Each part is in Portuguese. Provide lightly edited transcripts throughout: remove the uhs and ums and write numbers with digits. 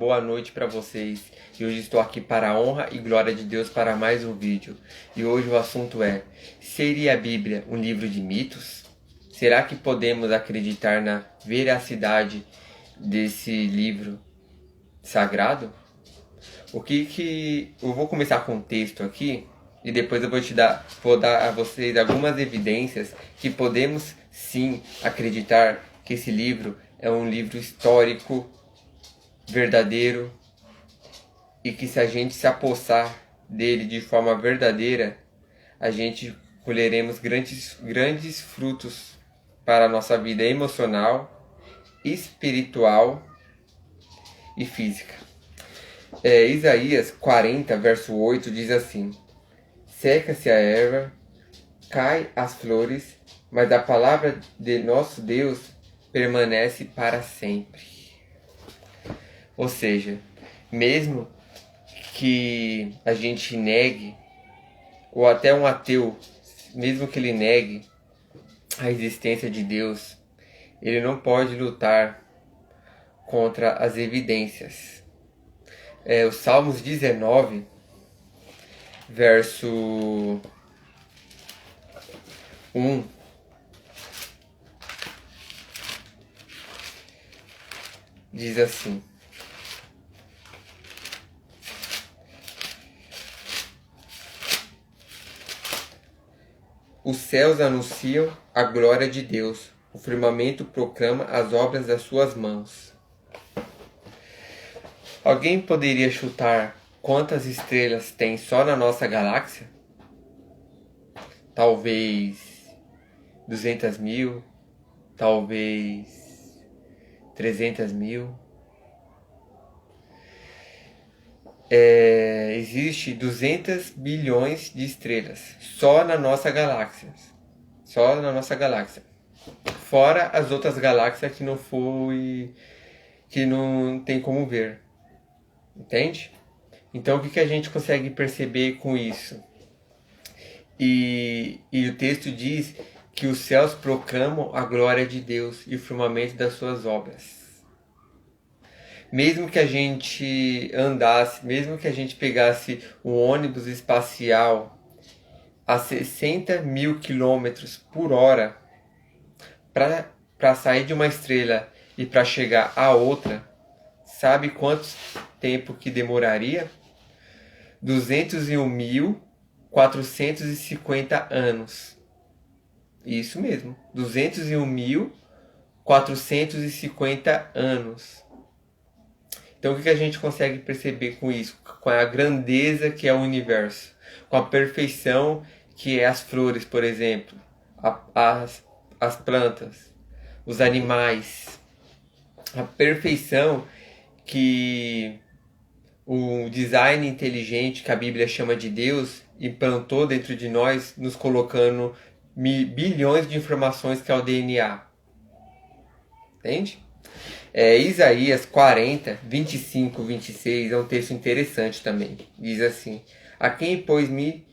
Boa noite para vocês. E hoje estou aqui para a honra e glória de Deus para mais um vídeo. E hoje o assunto é: seria a Bíblia um livro de mitos? Será que podemos acreditar na veracidade desse livro sagrado? Eu vou começar com um texto aqui e depois eu vou dar a vocês algumas evidências que podemos sim acreditar que esse livro é um livro histórico verdadeiro e que, se a gente se apossar dele de forma verdadeira, a gente colheremos grandes frutos para a nossa vida emocional, espiritual e física. Isaías 40, verso 8 diz assim: seca-se a erva, cai as flores, mas a palavra de nosso Deus permanece para sempre. Ou seja, mesmo que a gente negue, ou até um ateu, mesmo que ele negue a existência de Deus, ele não pode lutar contra as evidências. O Salmos 19, verso 1, diz assim: os céus anunciam a glória de Deus, o firmamento proclama as obras das suas mãos. Alguém poderia chutar quantas estrelas tem só na nossa galáxia? Talvez 200 mil, talvez 300 mil. Existe 200 bilhões de estrelas só na nossa galáxia. Só na nossa galáxia. Fora as outras galáxias que não tem como ver. Entende? Então o que a gente consegue perceber com isso? E o texto diz que os céus proclamam a glória de Deus e o firmamento das suas obras. Mesmo que a gente andasse, mesmo que a gente pegasse um ônibus espacial a 60 mil quilômetros por hora para sair de uma estrela e para chegar a outra, sabe quanto tempo que demoraria? 201.450 anos. Isso mesmo, 201.450 anos. Então o que a gente consegue perceber com isso? Com a grandeza que é o universo, com a perfeição que é as flores, por exemplo, as plantas, os animais, a perfeição que o design inteligente que a Bíblia chama de Deus implantou dentro de nós, nos colocando bilhões de informações que é o DNA. Entende? Isaías 40, 25, 26 é um texto interessante também. Diz assim: a quem, pois, me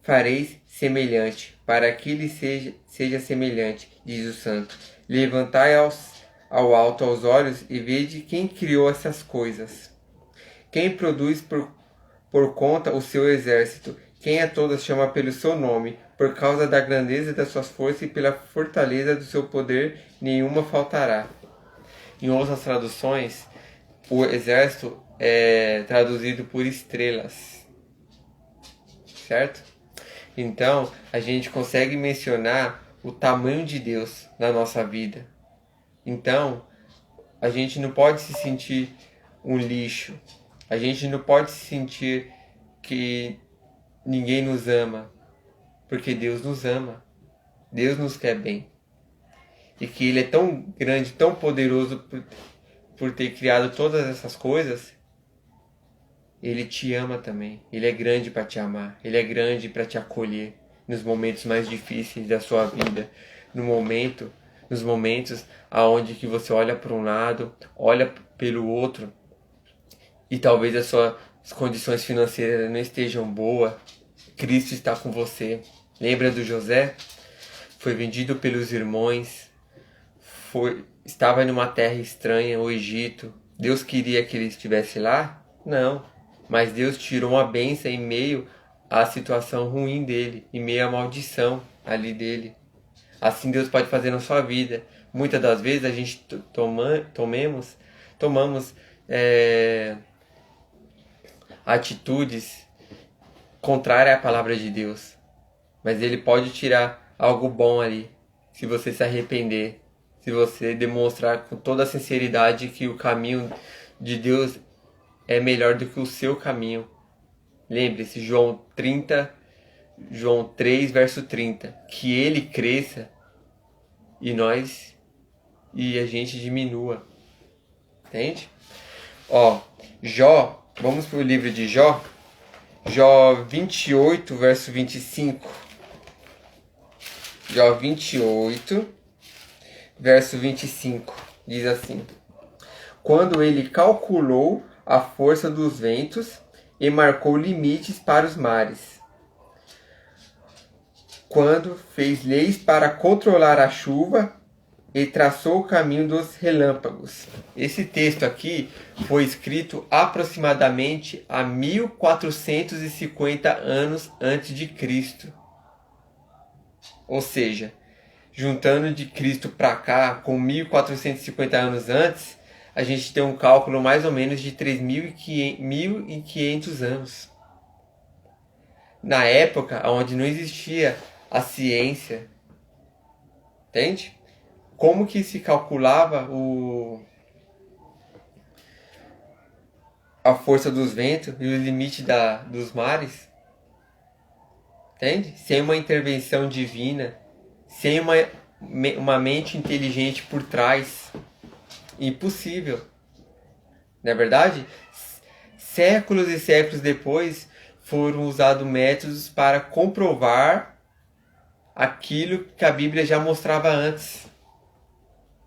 fareis semelhante, para que lhe seja semelhante, diz o Santo. Levantai ao alto os olhos e vede quem criou essas coisas. Quem produz por conta o seu exército, quem a todas chama pelo seu nome, por causa da grandeza das suas forças e pela fortaleza do seu poder, nenhuma faltará. Em outras traduções, o exército é traduzido por estrelas, certo? Então, a gente consegue mencionar o tamanho de Deus na nossa vida. Então, a gente não pode se sentir um lixo. A gente não pode se sentir que ninguém nos ama, porque Deus nos ama. Deus nos quer bem. E que Ele é tão grande, tão poderoso por ter criado todas essas coisas. Ele te ama também. Ele é grande para te amar. Ele é grande para te acolher nos momentos mais difíceis da sua vida. Nos momentos aonde que você olha para um lado, olha pelo outro, e talvez as suas condições financeiras não estejam boas. Cristo está com você. Lembra do José? Foi vendido pelos irmãos. Estava numa terra estranha, o Egito, Deus queria que ele estivesse lá? Não. Mas Deus tirou uma bênção em meio à situação ruim dele, em meio à maldição ali dele. Assim Deus pode fazer na sua vida. Muitas das vezes a gente tomamos atitudes contrárias à palavra de Deus. Mas Ele pode tirar algo bom ali, se você se arrepender, se você demonstrar com toda a sinceridade que o caminho de Deus é melhor do que o seu caminho. Lembre-se, João 3, verso 30. Que Ele cresça e a gente diminua. Entende? Jó, vamos para o livro de Jó. Jó 28, verso 25. Jó 28, verso 25. Diz assim: Quando ele calculou a força dos ventos e marcou limites para os mares. Quando fez leis para controlar a chuva e traçou o caminho dos relâmpagos. Esse texto aqui foi escrito aproximadamente há 1450 anos antes de Cristo. Ou seja, juntando de Cristo para cá com 1450 anos antes, a gente tem um cálculo mais ou menos de 3.500 anos. Na época onde não existia a ciência, entende? Como que se calculava a força dos ventos e o limite dos mares? Entende? Sem uma intervenção divina, sem uma mente inteligente por trás. Impossível. Não é verdade? Séculos e séculos depois foram usados métodos para comprovar aquilo que a Bíblia já mostrava antes.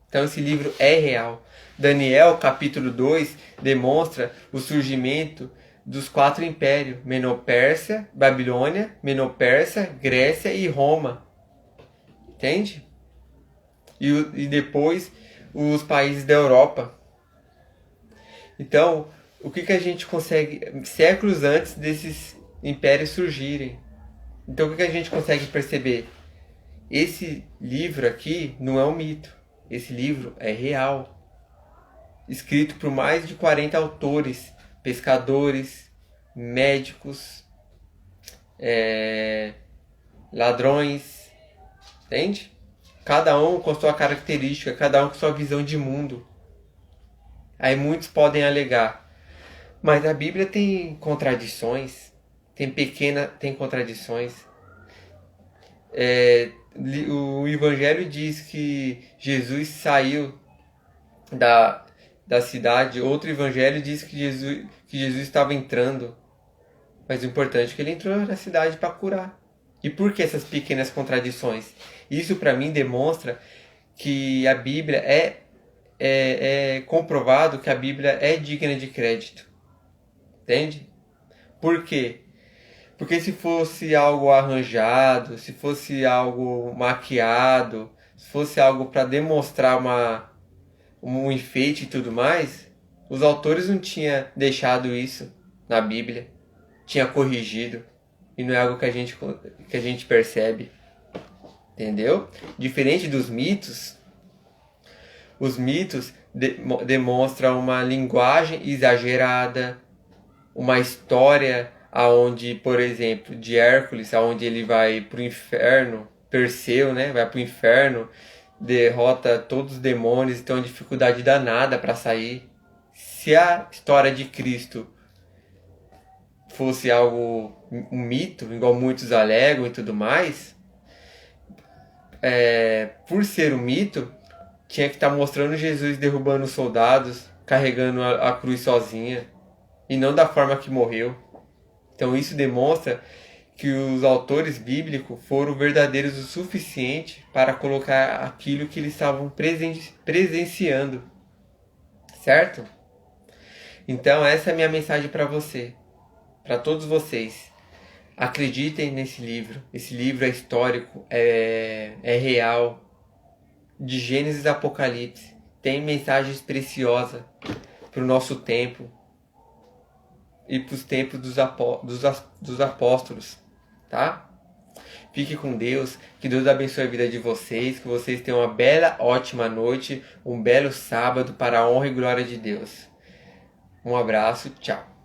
Então esse livro é real. Daniel, capítulo 2, demonstra o surgimento dos 4 impérios: Medo-Pérsia, Babilônia, Medo-Pérsia, Grécia e Roma. Entende? E depois os países da Europa. Então, o que a gente consegue, séculos antes desses impérios surgirem? Então, o que a gente consegue perceber? Esse livro aqui não é um mito. Esse livro é real. Escrito por mais de 40 autores, pescadores, médicos, ladrões, entende? Cada um com sua característica, cada um com sua visão de mundo. Aí muitos podem alegar, mas a Bíblia tem contradições, tem contradições. O Evangelho diz que Jesus saiu da cidade, outro Evangelho diz que Jesus estava entrando, mas o importante é que ele entrou na cidade para curar. E por que essas pequenas contradições? Isso para mim demonstra que a Bíblia é comprovado que a Bíblia é digna de crédito. Entende? Por quê? Porque se fosse algo arranjado, se fosse algo maquiado, se fosse algo para demonstrar um enfeite e tudo mais, os autores não tinham deixado isso na Bíblia, tinha corrigido. E não é algo que a gente percebe. Entendeu? Diferente dos mitos, os mitos demonstram uma linguagem exagerada, uma história aonde, por exemplo, de Hércules, aonde ele vai para o inferno, Perseu, né? Vai para o inferno, derrota todos os demônios e tem uma dificuldade danada para sair. Se a história de Cristo fosse algo, um mito, igual muitos alegam e tudo mais, por ser um mito, tinha que estar mostrando Jesus derrubando os soldados, carregando a cruz sozinha, e não da forma que morreu. Então isso demonstra que os autores bíblicos foram verdadeiros o suficiente para colocar aquilo que eles estavam presenciando. Certo? Então essa é a minha mensagem para você, para todos vocês. Acreditem nesse livro. Esse livro é histórico, é real. De Gênesis a Apocalipse. Tem mensagens preciosas para o nosso tempo e para os tempos dos apóstolos, tá? Fique com Deus, que Deus abençoe a vida de vocês, que vocês tenham uma bela, ótima noite, um belo sábado para a honra e glória de Deus. Um abraço, tchau.